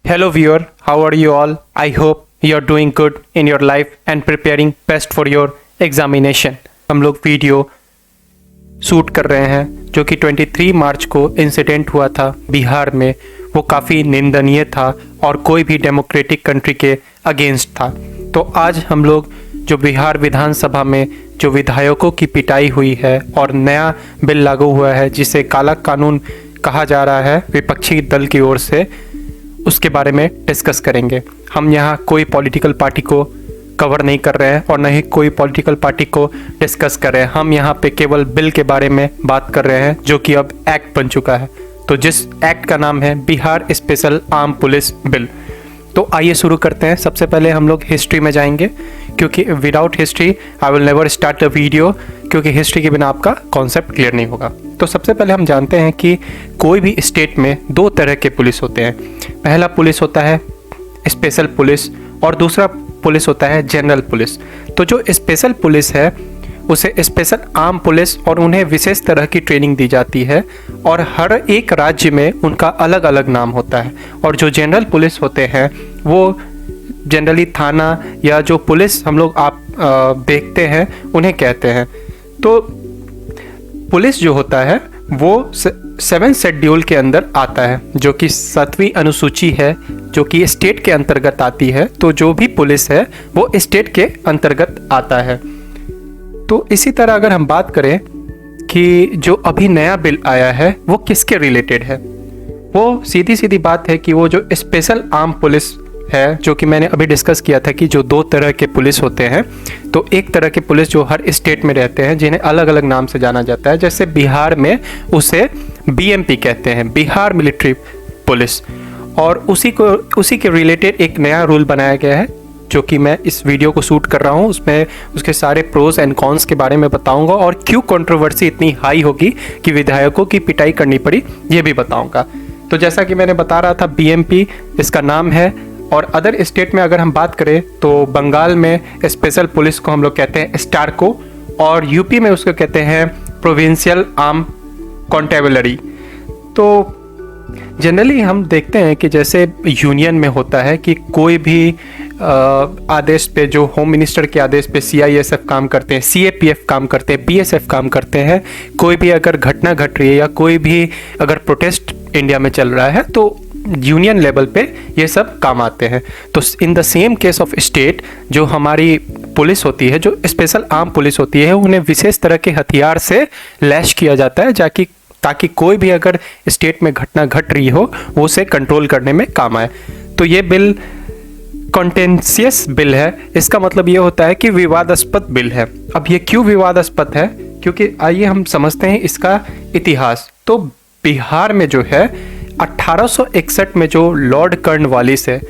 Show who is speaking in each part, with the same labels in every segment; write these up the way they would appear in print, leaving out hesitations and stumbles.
Speaker 1: Hello viewer, how are you all? I hope you are doing good in your life and preparing best for your examination. हम लोग video shoot कर रहे हैं जो कि 23 मार्च को इंसिडेंट हुआ था बिहार में। वो काफ़ी निंदनीय था और कोई भी डेमोक्रेटिक कंट्री के अगेंस्ट था। तो आज हम लोग जो बिहार विधानसभा में जो विधायकों की पिटाई हुई है और नया बिल लागू हुआ है जिसे काला कानून कहा जा रहा है विपक्षी दल की ओर से, उसके बारे में डिस्कस करेंगे। हम यहाँ कोई पॉलिटिकल पार्टी को कवर नहीं कर रहे हैं और न ही कोई पॉलिटिकल पार्टी को डिस्कस कर रहे हैं। हम यहाँ पे केवल बिल के बारे में बात कर रहे हैं जो कि अब एक्ट बन चुका है। तो जिस एक्ट का नाम है Bihar special arm police bill. तो आइए शुरू करते हैं। सबसे पहले हम लोग हिस्ट्री में जाएंगे क्योंकि without history I will never start a video, क्योंकि हिस्ट्री के बिना आपका कॉन्सेप्ट क्लियर नहीं होगा। तो सबसे पहले हम जानते हैं कि कोई भी स्टेट में दो तरह के पुलिस होते हैं। पहला पुलिस होता है स्पेशल पुलिस और दूसरा पुलिस होता है जनरल पुलिस। तो जो स्पेशल पुलिस है उसे स्पेशल आर्म पुलिस और उन्हें विशेष तरह की ट्रेनिंग दी जाती है और हर एक राज्य में उनका अलग अलग नाम होता है। और जो जनरल पुलिस होते हैं वो जनरली थाना या जो पुलिस हम लोग आप देखते हैं उन्हें कहते हैं। तो पुलिस जो होता है वो 7 शेड्यूल के अंदर आता है जो कि 7वीं अनुसूची है जो कि स्टेट के अंतर्गत आती है। तो जो भी पुलिस है वो स्टेट के अंतर्गत आता है। तो इसी तरह अगर हम बात करें कि जो अभी नया बिल आया है वो किसके रिलेटेड है, वो सीधी सीधी बात है कि वो जो स्पेशल आर्म पुलिस है जो कि मैंने अभी डिस्कस किया था कि जो दो तरह के पुलिस होते हैं। तो एक तरह के पुलिस जो हर स्टेट में रहते हैं जिन्हें अलग अलग नाम से जाना जाता है, जैसे बिहार में उसे बीएमपी कहते हैं, बिहार मिलिट्री पुलिस। और उसी के रिलेटेड एक नया रूल बनाया गया है जो कि मैं इस वीडियो को शूट कर रहा हूँ। उसमें उसके सारे प्रोज एंड कॉन्स के बारे में बताऊंगा और क्यों कंट्रोवर्सी इतनी हाई होगी कि विधायकों की पिटाई करनी पड़ी ये भी बताऊंगा। तो जैसा कि मैंने बता रहा था बीएमपी इसका नाम है। और अदर स्टेट में अगर हम बात करें तो बंगाल में स्पेशल पुलिस को हम लोग कहते हैं स्टारको और यूपी में उसको कहते हैं प्रोविंशियल आर्म कॉन्टेबलरी। तो जनरली हम देखते हैं कि जैसे यूनियन में होता है कि कोई भी आदेश पे, जो होम मिनिस्टर के आदेश पे सीआईएसएफ काम करते हैं, सीएपीएफ काम करते हैं, बीएसएफ काम करते हैं। कोई भी अगर घटना घट रही है या कोई भी अगर प्रोटेस्ट इंडिया में चल रहा है तो यूनियन लेवल पे ये सब काम आते हैं। तो in the same case of state जो हमारी पुलिस होती है, जो स्पेशल आर्म पुलिस होती है, उन्हें विशेष तरह के हथियार से लैश किया जाता है ताकि कोई भी अगर स्टेट में घटना घट रही हो वो उसे कंट्रोल करने में काम आए। तो ये बिल कॉन्टेंशियस बिल है। इसका मतलब ये होता है कि विवादास्पद बिल है। अब ये क्यों विवादास्पद है, क्योंकि आइए हम समझते हैं इसका इतिहास। तो बिहार में जो है 1861 में जो लॉर्ड कर्नवालिस है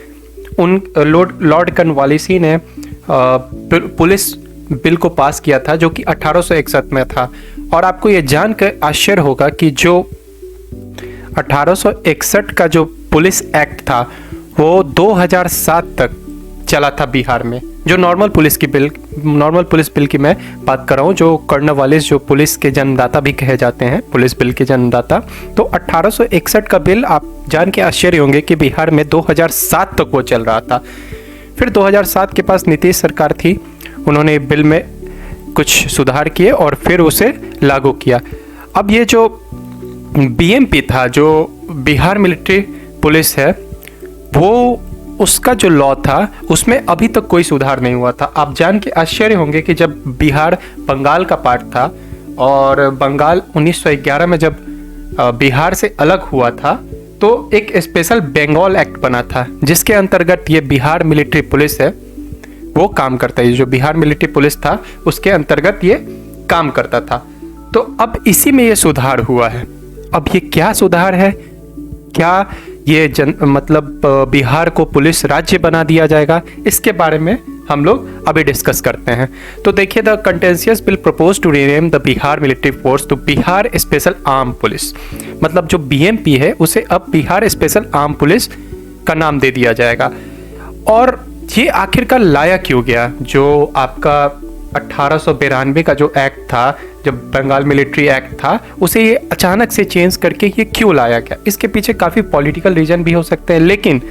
Speaker 1: लॉर्ड कर्नवालिस ही ने पुलिस बिल को पास किया था जो कि 1861 में था। और आपको ये जानकर आश्चर्य होगा कि जो 1861 का जो पुलिस एक्ट था वो 2007 तक चला था बिहार में। जो नॉर्मल पुलिस बिल की मैं बात कर रहा हूँ, जो कर्नवालिस जो पुलिस के जन्मदाता भी कहे जाते हैं, पुलिस बिल के जन्मदाता। तो 1861 का बिल आप जान के आश्चर्य होंगे कि बिहार में 2007 तक वो चल रहा था। फिर 2007 के पास नीतीश सरकार थी, उन्होंने बिल में कुछ सुधार किए और फिर उसे लागू किया। अब ये जो बीएमपी था, जो बिहार मिलिट्री पुलिस है, वो उसका जो लॉ था उसमें अभी तक कोई सुधार नहीं हुआ था। आप जान के आश्चर्य होंगे कि जब बिहार बंगाल का पार्ट था और बंगाल 1911 में जब बिहार से अलग हुआ था तो एक स्पेशल बंगाल एक्ट बना था जिसके अंतर्गत ये बिहार मिलिट्री पुलिस है वो काम करता है। जो बिहार मिलिट्री पुलिस था उसके अंतर्गत ये काम करता था। तो अब इसी में ये सुधार हुआ है। अब ये क्या सुधार है, क्या ये मतलब बिहार को पुलिस राज्य बना दिया जाएगा, इसके बारे में हम लोग अभी डिस्कस करते हैं। तो देखिए, the contentious bill propose to rename the Bihar military force to Bihar special arm police. मतलब जो बीएमपी है उसे अब बिहार स्पेशल आर्म पुलिस का नाम दे दिया जाएगा। और ये आखिरकार लाया क्यों गया, जो आपका 1892 का जो एक्ट था, जब बंगाल मिलिट्री एक्ट था, उसे ये अचानक से चेंज करके ये क्यों लाया गया। इसके पीछे काफ़ी पॉलिटिकल रीजन भी हो सकते हैं, लेकिन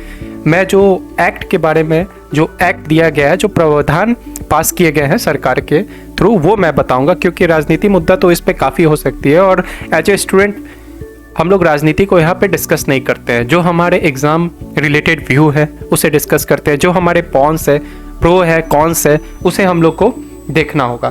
Speaker 1: मैं जो एक्ट के बारे में, जो एक्ट दिया गया है, जो प्रावधान पास किए गए हैं सरकार के थ्रू, वो मैं बताऊंगा, क्योंकि राजनीति मुद्दा तो इस पे काफ़ी हो सकती है और एज ए स्टूडेंट हम लोग राजनीति को यहाँ पे डिस्कस नहीं करते हैं। जो हमारे एग्ज़ाम रिलेटेड व्यू है उसे डिस्कस करते हैं, जो हमारे पॉन्स है, प्रो है, कॉन्स है, उसे हम लोग को देखना होगा।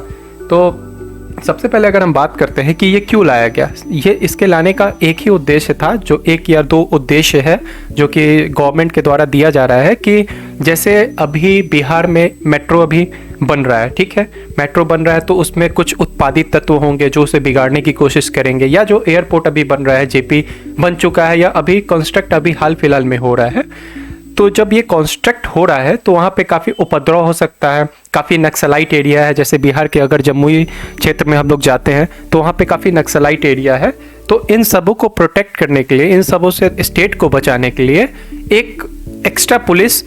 Speaker 1: तो सबसे पहले अगर हम बात करते हैं कि ये क्यों लाया गया, ये इसके लाने का एक ही उद्देश्य था, जो एक या दो उद्देश्य है जो कि गवर्नमेंट के द्वारा दिया जा रहा है। कि जैसे अभी बिहार में मेट्रो अभी बन रहा है, ठीक है, मेट्रो बन रहा है तो उसमें कुछ उत्पादित तत्व होंगे जो उसे बिगाड़ने की कोशिश करेंगे, या जो एयरपोर्ट अभी बन रहा है, जेपी बन चुका है या अभी कंस्ट्रक्ट अभी हाल फिलहाल में हो रहा है, तो जब ये कंस्ट्रक्ट हो रहा है तो वहाँ पे काफ़ी उपद्रव हो सकता है, काफ़ी नक्सलाइट एरिया है। जैसे बिहार के अगर जमुई क्षेत्र में हम लोग जाते हैं तो वहाँ पे काफ़ी नक्सलाइट एरिया है। तो इन सबों को प्रोटेक्ट करने के लिए, इन सबों से स्टेट को बचाने के लिए एक एक्स्ट्रा पुलिस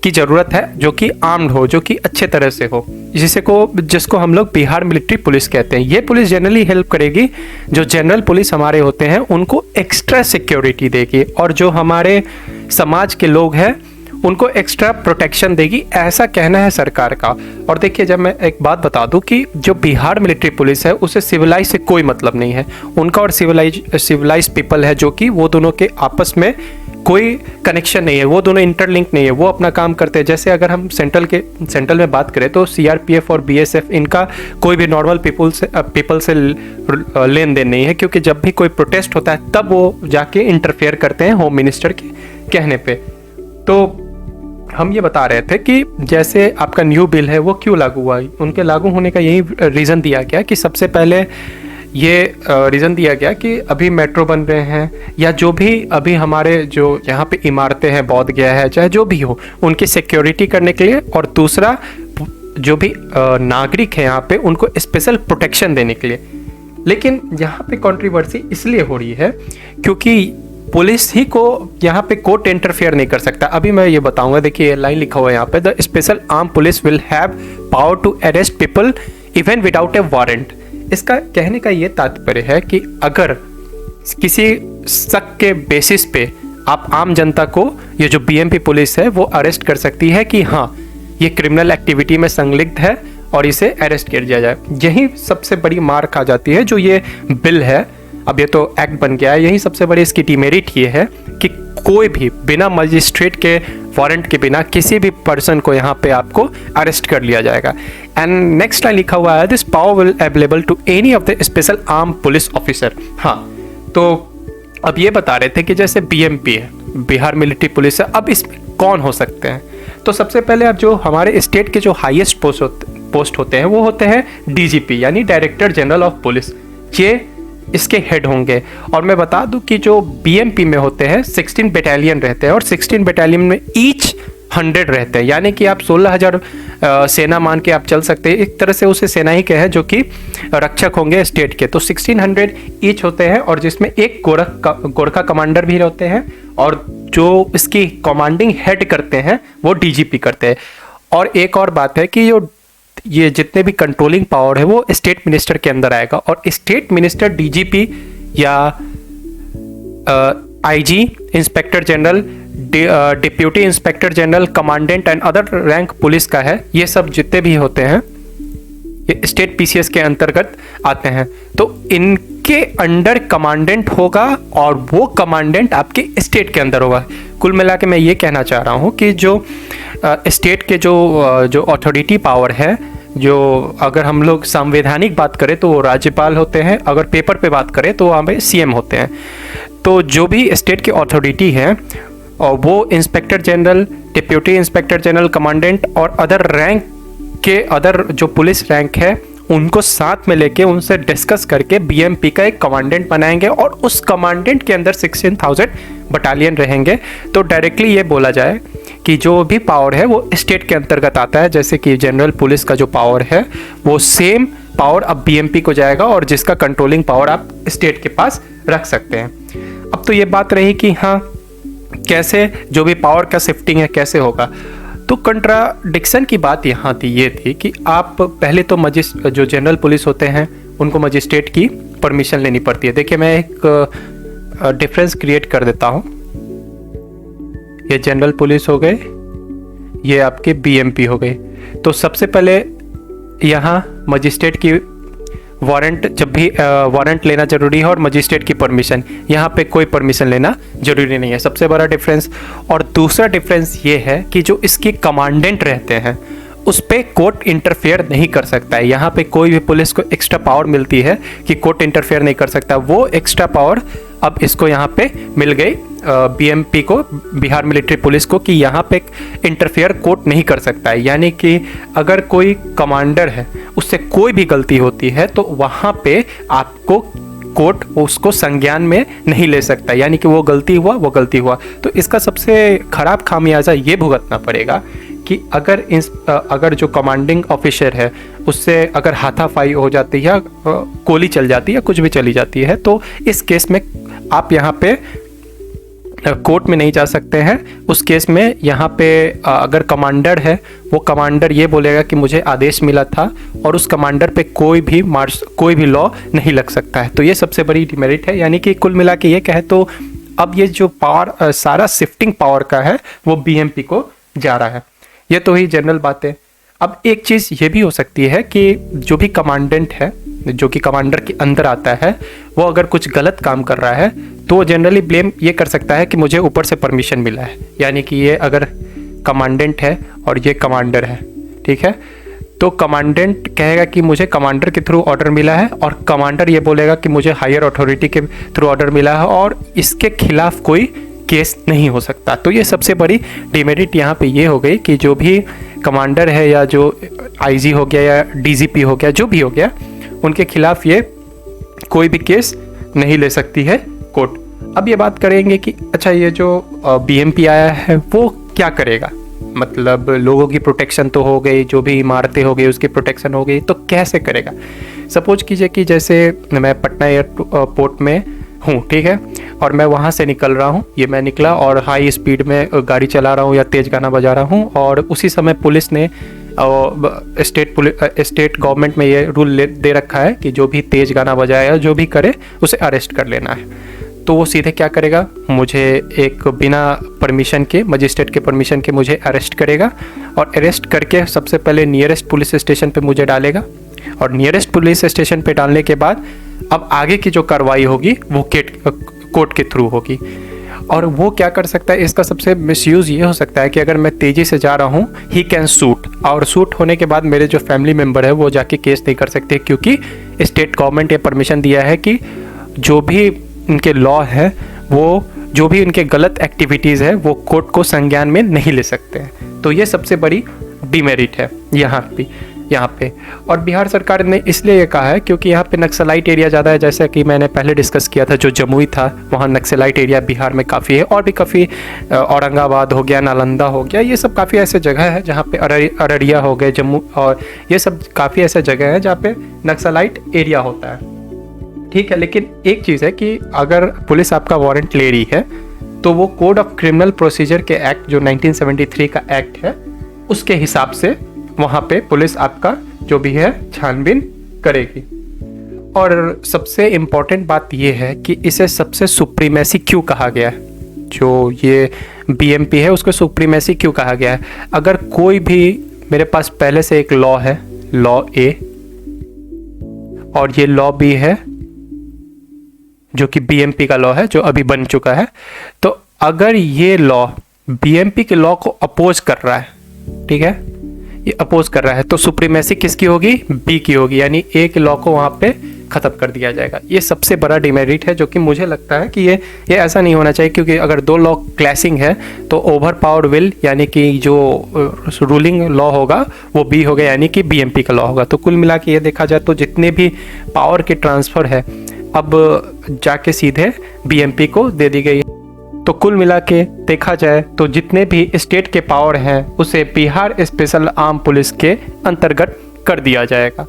Speaker 1: की ज़रूरत है जो कि आर्म्ड हो, जो कि अच्छे तरह से हो, जिसको हम लोग बिहार मिलिट्री पुलिस कहते हैं। ये पुलिस जनरली हेल्प करेगी, जो जनरल पुलिस हमारे होते हैं उनको एक्स्ट्रा सिक्योरिटी देगी, और जो हमारे समाज के लोग हैं उनको एक्स्ट्रा प्रोटेक्शन देगी, ऐसा कहना है सरकार का। और देखिए, जब मैं एक बात बता दूं कि जो बिहार मिलिट्री पुलिस है उसे सिविलाइज से कोई मतलब नहीं है, उनका और सिविलाइज पीपल है, जो कि वो दोनों के आपस में कोई कनेक्शन नहीं है, वो दोनों इंटरलिंक नहीं है, वो अपना काम करते हैं। जैसे अगर हम सेंट्रल में बात करें तो सीआरपीएफ और बीएसएफ, इनका कोई भी नॉर्मल पीपल से लेन देन नहीं है, क्योंकि जब भी कोई प्रोटेस्ट होता है तब वो जाके इंटरफेयर करते हैं होम मिनिस्टर के कहने पे। तो हम ये बता रहे थे कि जैसे आपका न्यू बिल है वो क्यों लागू हुआ, उनके लागू होने का यही रीज़न दिया गया कि सबसे पहले ये रीज़न दिया गया कि अभी मेट्रो बन रहे हैं, या जो भी अभी हमारे जो यहाँ पे इमारतें हैं, बोध गया है, चाहे जो भी हो, उनकी सिक्योरिटी करने के लिए, और दूसरा जो भी नागरिक है यहाँ पे उनको स्पेशल प्रोटेक्शन देने के लिए। लेकिन यहाँ पे कंट्रोवर्सी इसलिए हो रही है क्योंकि पुलिस ही को यहाँ पे कोर्ट इंटरफेयर नहीं कर सकता। अभी मैं ये बताऊंगा, देखिए लाइन लिखा हुआ है यहाँ पे, the special arm police will have power to arrest people even without a warrant. इसका कहने का ये तात्पर्य है कि अगर किसी शक के बेसिस पे आप आम जनता को, ये जो बीएमपी पुलिस है, वो अरेस्ट कर सकती है कि हाँ ये क्रिमिनल एक्टिविटी में संलिग्ध है और इसे अरेस्ट कर दिया जाए। यही सबसे बड़ी मार खा जाती है जो ये बिल है, अब ये तो एक्ट बन गया है, यही सबसे बड़ी इसकी डिमेरिट ये है कि कोई भी बिना मजिस्ट्रेट के वारंट के बिना किसी भी पर्सन को यहाँ पे आपको अरेस्ट कर लिया जाएगा। एंड नेक्स्ट लाइन लिखा हुआ है, this power will available to any of the special arm police officer. हाँ, तो अब ये बता रहे थे कि जैसे बीएमपी है, बिहार मिलिट्री पुलिस है, अब इसमें कौन हो सकते हैं। तो सबसे पहले अब जो हमारे स्टेट के जो हाईएस्ट पोस्ट होते हैं वो होते हैं डीजीपी, यानी डायरेक्टर जनरल ऑफ पुलिस, ये इसके हेड होंगे। और मैं बता दूं कि जो बीएमपी में होते हैं 16 बटालियन रहते हैं, और 16 बटालियन में ईच 100 रहते हैं, यानी कि आप 16,000 सेना मान के आप चल सकते हैं। एक तरह से उसे सेना ही कहे, जो कि रक्षक होंगे स्टेट के। तो 1600 ईच होते हैं, और जिसमें एक गोरखा कमांडर भी रहते हैं, और जो इसकी कमांडिंग हेड करते हैं वो डीजीपी करते हैं। और एक और बात है कि ये जितने भी कंट्रोलिंग पावर है वो स्टेट मिनिस्टर के अंदर आएगा, और स्टेट मिनिस्टर डीजीपी या IG, inspector general, deputy inspector general, commandant and other rank police का है। ये सब जितने भी होते हैं ये स्टेट पीसीएस के अंतर्गत आते हैं। तो इनके अंडर कमांडेंट होगा, और वो कमांडेंट आपके स्टेट के अंदर होगा। कुल मिला के मैं ये कहना चाह रहा हूँ कि जो स्टेट के जो अथॉरिटी पावर है, जो अगर हम लोग संवैधानिक बात करें तो वो राज्यपाल होते हैं, अगर पेपर पे बात करें तो वहाँ पे सीएम होते हैं। तो जो भी स्टेट के अथॉरिटी हैं, और वो inspector general, deputy inspector general, commandant और अदर रैंक के अदर जो पुलिस रैंक है उनको साथ में लेके उनसे डिस्कस करके बीएमपी का एक कमांडेंट बनाएंगे, और उस कमांडेंट के अंदर 16,000 बटालियन रहेंगे। तो डायरेक्टली ये बोला जाए कि जो भी पावर है वो स्टेट के अंतर्गत आता है। जैसे कि जनरल पुलिस का जो पावर है वो सेम पावर अब बीएमपी को जाएगा, और जिसका कंट्रोलिंग पावर आप स्टेट के पास रख सकते हैं। अब तो ये बात रही कि हाँ कैसे जो भी पावर का शिफ्टिंग है कैसे होगा। तो कंट्राडिक्शन की बात यहाँ थी, ये थी कि आप पहले तो जो जनरल पुलिस होते हैं उनको मजिस्ट्रेट की परमिशन लेनी पड़ती है। देखिए मैं एक डिफरेंस क्रिएट कर देता हूँ। ये जनरल पुलिस हो गए, ये आपके बीएमपी हो गए। तो सबसे पहले यहाँ मजिस्ट्रेट की वारंट, जब भी वारंट लेना जरूरी है और मजिस्ट्रेट की परमिशन, यहाँ पे कोई परमिशन लेना जरूरी नहीं है, सबसे बड़ा डिफरेंस। और दूसरा डिफरेंस ये है कि जो इसके कमांडेंट रहते हैं उस पर कोर्ट इंटरफेयर नहीं कर सकता है। यहाँ पे कोई भी पुलिस को एक्स्ट्रा पावर मिलती है कि कोर्ट इंटरफेयर नहीं कर सकता, वो एक्स्ट्रा पावर अब इसको यहाँ पे मिल गई बीएमपी को, बिहार मिलिट्री पुलिस को, कि यहाँ पे इंटरफेयर कोर्ट नहीं कर सकता है। यानी कि अगर कोई कमांडर है उससे कोई भी गलती होती है तो वहाँ पे आपको कोर्ट उसको संज्ञान में नहीं ले सकता, यानी कि वो गलती हुआ। तो इसका सबसे खराब खामियाजा ये भुगतना पड़ेगा कि अगर जो कमांडिंग ऑफिसर है उससे अगर हाथापाई हो जाती है, गोली चल जाती है, कुछ भी चली जाती है, तो इस केस में आप यहाँ पे कोर्ट में नहीं जा सकते हैं। उस केस में यहाँ पे अगर कमांडर है, वो कमांडर ये बोलेगा कि मुझे आदेश मिला था, और उस कमांडर पे कोई भी लॉ नहीं लग सकता है। तो ये सबसे बड़ी डिमेरिट है। यानी कि कुल मिला के ये कहे तो अब ये जो पावर सारा शिफ्टिंग पावर का है वो बीएमपी को जा रहा है। ये तो ही जनरल बात है। अब एक चीज़ ये भी हो सकती है कि जो भी कमांडेंट है, जो कि कमांडर के अंदर आता है, वो अगर कुछ गलत काम कर रहा है तो जनरली ब्लेम ये कर सकता है कि मुझे ऊपर से परमिशन मिला है। यानी कि ये अगर कमांडेंट है और ये कमांडर है, ठीक है, तो कमांडेंट कहेगा कि मुझे कमांडर के थ्रू ऑर्डर मिला है, और कमांडर ये बोलेगा कि मुझे हायर अथॉरिटी के थ्रू ऑर्डर मिला है और इसके खिलाफ कोई केस नहीं हो सकता। तो ये सबसे बड़ी डिमेरिट यहाँ पे ये हो गई कि जो भी कमांडर है या जो आईजी हो गया या डीजीपी हो गया, जो भी हो गया, उनके खिलाफ ये कोई भी केस नहीं ले सकती है कोर्ट। अब ये बात करेंगे कि अच्छा ये जो बीएमपी आया है वो क्या करेगा, मतलब लोगों की प्रोटेक्शन तो हो गई, जो भी इमारतें हो गई उसकी प्रोटेक्शन हो गई, तो कैसे करेगा। सपोज कीजिए कि जैसे मैं पटना एयरपोर्ट में हूँ, ठीक है, और मैं वहाँ से निकल रहा हूँ, ये मैं निकला और हाई स्पीड में गाड़ी चला रहा हूँ या तेज़ गाना बजा रहा हूँ, और उसी समय पुलिस ने स्टेट गवर्नमेंट में ये रूल दे रखा है कि जो भी तेज़ गाना बजाए या जो भी करे उसे अरेस्ट कर लेना है। तो वो सीधे क्या करेगा, मुझे एक बिना परमिशन के, मजिस्ट्रेट के परमिशन के मुझे अरेस्ट करेगा, और अरेस्ट करके सबसे पहले नियरेस्ट पुलिस स्टेशन पे मुझे डालेगा, और नियरेस्ट पुलिस स्टेशन पे डालने के बाद अब आगे की जो कार्रवाई होगी वो कोर्ट के थ्रू होगी। और वो क्या कर सकता है, इसका सबसे मिसयूज़ ये हो सकता है कि अगर मैं तेज़ी से जा रहा हूँ, ही कैन शूट, और शूट होने के बाद मेरे जो फैमिली मेम्बर है वो जाके केस नहीं कर सकते, क्योंकि स्टेट गवर्नमेंट ये परमिशन दिया है कि जो भी इनके लॉ है, वो जो भी इनके गलत एक्टिविटीज़ है वो कोर्ट को संज्ञान में नहीं ले सकते हैं। तो ये सबसे बड़ी डिमेरिट है यहाँ पे। और बिहार सरकार ने इसलिए ये कहा है क्योंकि यहाँ पे नक्सलाइट एरिया ज़्यादा है, जैसा कि मैंने पहले डिस्कस किया था, जो जमुई था वहाँ नक्सलाइट एरिया बिहार में काफ़ी है, और भी काफ़ी औरंगाबाद हो गया, नालंदा हो गया, ये सब काफ़ी ऐसे जगह है जहाँ पे अररिया हो गए, जम्मू, और ये सब काफ़ी ऐसे जगह है जहाँ पे नक्सलाइट एरिया होता है, ठीक है। लेकिन एक चीज़ है कि अगर पुलिस आपका वारंट ले रही है तो वो कोड ऑफ क्रिमिनल प्रोसीजर के एक्ट, जो 1973 का एक्ट है, उसके हिसाब से वहाँ पे पुलिस आपका जो भी है छानबीन करेगी। और सबसे इम्पॉर्टेंट बात ये है कि इसे सबसे सुप्रीमेसी क्यों कहा गया है, जो ये बीएमपी है उसको सुप्रीमेसी क्यों कहा गया है। अगर कोई भी, मेरे पास पहले से एक लॉ है, लॉ ए, और ये लॉ बी है जो कि बीएमपी का लॉ है, जो अभी बन चुका है, तो अगर ये लॉ बीएमपी के लॉ को अपोज कर रहा है, ठीक है, ये अपोज कर रहा है, तो सुप्रीमेसी किसकी होगी, बी की होगी, यानी ए के लॉ को वहाँ पे ख़त्म कर दिया जाएगा। ये सबसे बड़ा डिमेरिट है, जो कि मुझे लगता है कि ये ऐसा नहीं होना चाहिए, क्योंकि अगर दो लॉ क्लैशिंग है तो ओवर पावर विल, यानी कि जो रूलिंग लॉ होगा वो बी होगा, यानी कि बीएमपी का लॉ होगा। तो कुल मिला के ये देखा जाए तो जितने भी पावर के ट्रांसफ़र है अब जाके सीधे बीएमपी को दे दी गई है। तो कुल मिला के देखा जाए तो जितने भी स्टेट के पावर हैं उसे बिहार स्पेशल आर्म पुलिस के अंतर्गत कर दिया जाएगा।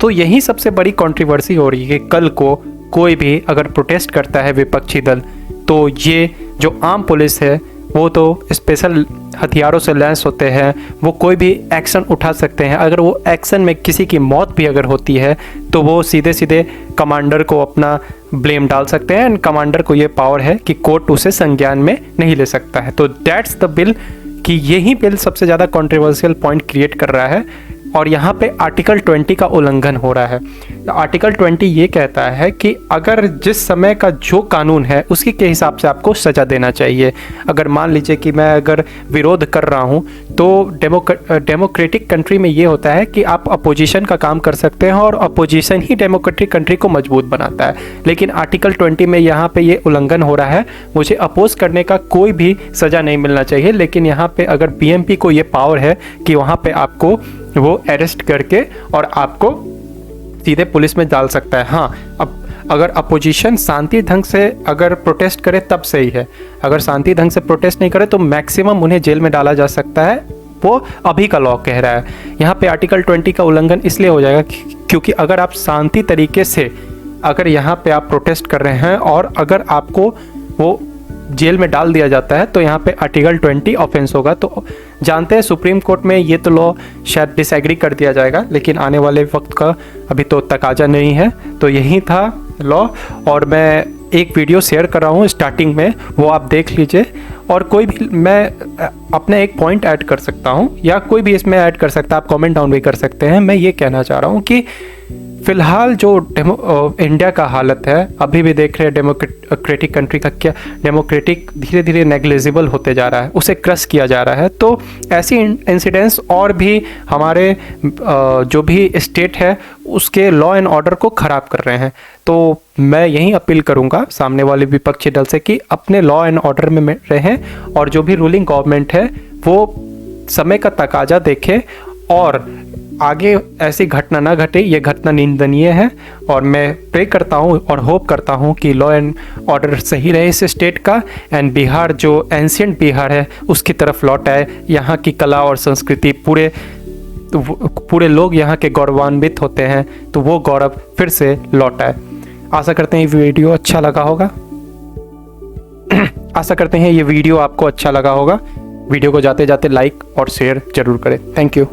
Speaker 1: तो यही सबसे बड़ी कंट्रोवर्सी हो रही है कि कल को कोई भी अगर प्रोटेस्ट करता है विपक्षी दल, तो ये जो आर्म पुलिस है वो तो स्पेशल हथियारों से लैस होते हैं, वो कोई भी एक्शन उठा सकते हैं। अगर वो एक्शन में किसी की मौत भी अगर होती है तो वो सीधे सीधे कमांडर को अपना ब्लेम डाल सकते हैं, एंड कमांडर को ये पावर है कि कोर्ट उसे संज्ञान में नहीं ले सकता है। तो दैट्स द बिल कि यही बिल सबसे ज़्यादा कंट्रोवर्शियल पॉइंट क्रिएट कर रहा है, और यहाँ पे आर्टिकल 20 का उल्लंघन हो रहा है। आर्टिकल 20 ये कहता है कि अगर जिस समय का जो कानून है उसी के हिसाब से आपको सज़ा देना चाहिए। अगर मान लीजिए कि मैं अगर विरोध कर रहा हूँ तो डेमोक्रेटिक कंट्री में ये होता है कि आप अपोजिशन का काम कर सकते हैं, और अपोजिशन ही डेमोक्रेटिक कंट्री को मजबूत बनाता है। लेकिन आर्टिकल 20 में यहाँ पे ये उल्लंघन हो रहा है। मुझे अपोज करने का कोई भी सज़ा नहीं मिलना चाहिए, लेकिन यहाँ पे अगर बीएमपी को ये पावर है कि वहाँ पे आपको वो अरेस्ट करके और आपको सीधे पुलिस में डाल सकता है। हाँ, अब अगर अपोजिशन शांति ढंग से अगर प्रोटेस्ट करे तब सही है। अगर शांति ढंग से प्रोटेस्ट नहीं करे तो मैक्सिमम उन्हें जेल में डाला जा सकता है। वो अभी का लॉ कह रहा है। यहाँ पे आर्टिकल 20 का उल्लंघन इसलिए हो जाएगा क्योंकि अगर आप शांति तरीके से अगर यहाँ पे आप प्रोटेस्ट कर रहे हैं और अगर आपको वो जेल में डाल दिया जाता है तो यहाँ पे आर्टिकल 20 ऑफेंस होगा। तो जानते हैं सुप्रीम कोर्ट में ये तो लॉ शायद डिसएग्री कर दिया जाएगा, लेकिन आने वाले वक्त का अभी तो तकाजा नहीं है। तो यही था लॉ, और मैं एक वीडियो शेयर कर रहा हूँ स्टार्टिंग में, वो आप देख लीजिए। और कोई भी मैं अपने एक पॉइंट ऐड कर सकता हूँ या कोई भी इसमें ऐड कर सकता है, आप कमेंट डाउन भी कर सकते हैं। मैं ये कहना चाह रहा हूँ कि फ़िलहाल जो इंडिया का हालत है, अभी भी देख रहे हैं डेमोक्रेटिक कंट्री का क्या, डेमोक्रेटिक धीरे धीरे नेग्लिजिबल होते जा रहा है, उसे क्रश किया जा रहा है। तो ऐसी इंसिडेंट्स और भी हमारे जो भी स्टेट है उसके लॉ एंड ऑर्डर को ख़राब कर रहे हैं। तो मैं यही अपील करूंगा सामने वाले विपक्षी दल से कि अपने लॉ एंड ऑर्डर में रहें, और जो भी रूलिंग गवर्नमेंट है वो समय का तकाजा देखे और आगे ऐसी घटना ना घटे। ये घटना निंदनीय है, और मैं प्रे करता हूँ और होप करता हूँ कि लॉ एंड ऑर्डर सही रहे इस स्टेट का, एंड बिहार जो एंशियंट बिहार है उसकी तरफ लौट आए। यहाँ की कला और संस्कृति पूरे लोग यहाँ के गौरवान्वित होते हैं, तो वो गौरव फिर से लौट आए। आशा करते हैं ये वीडियो अच्छा लगा होगा। आशा करते हैं ये वीडियो आपको अच्छा लगा होगा। वीडियो को जाते जाते लाइक और शेयर जरूर करें। Thank you.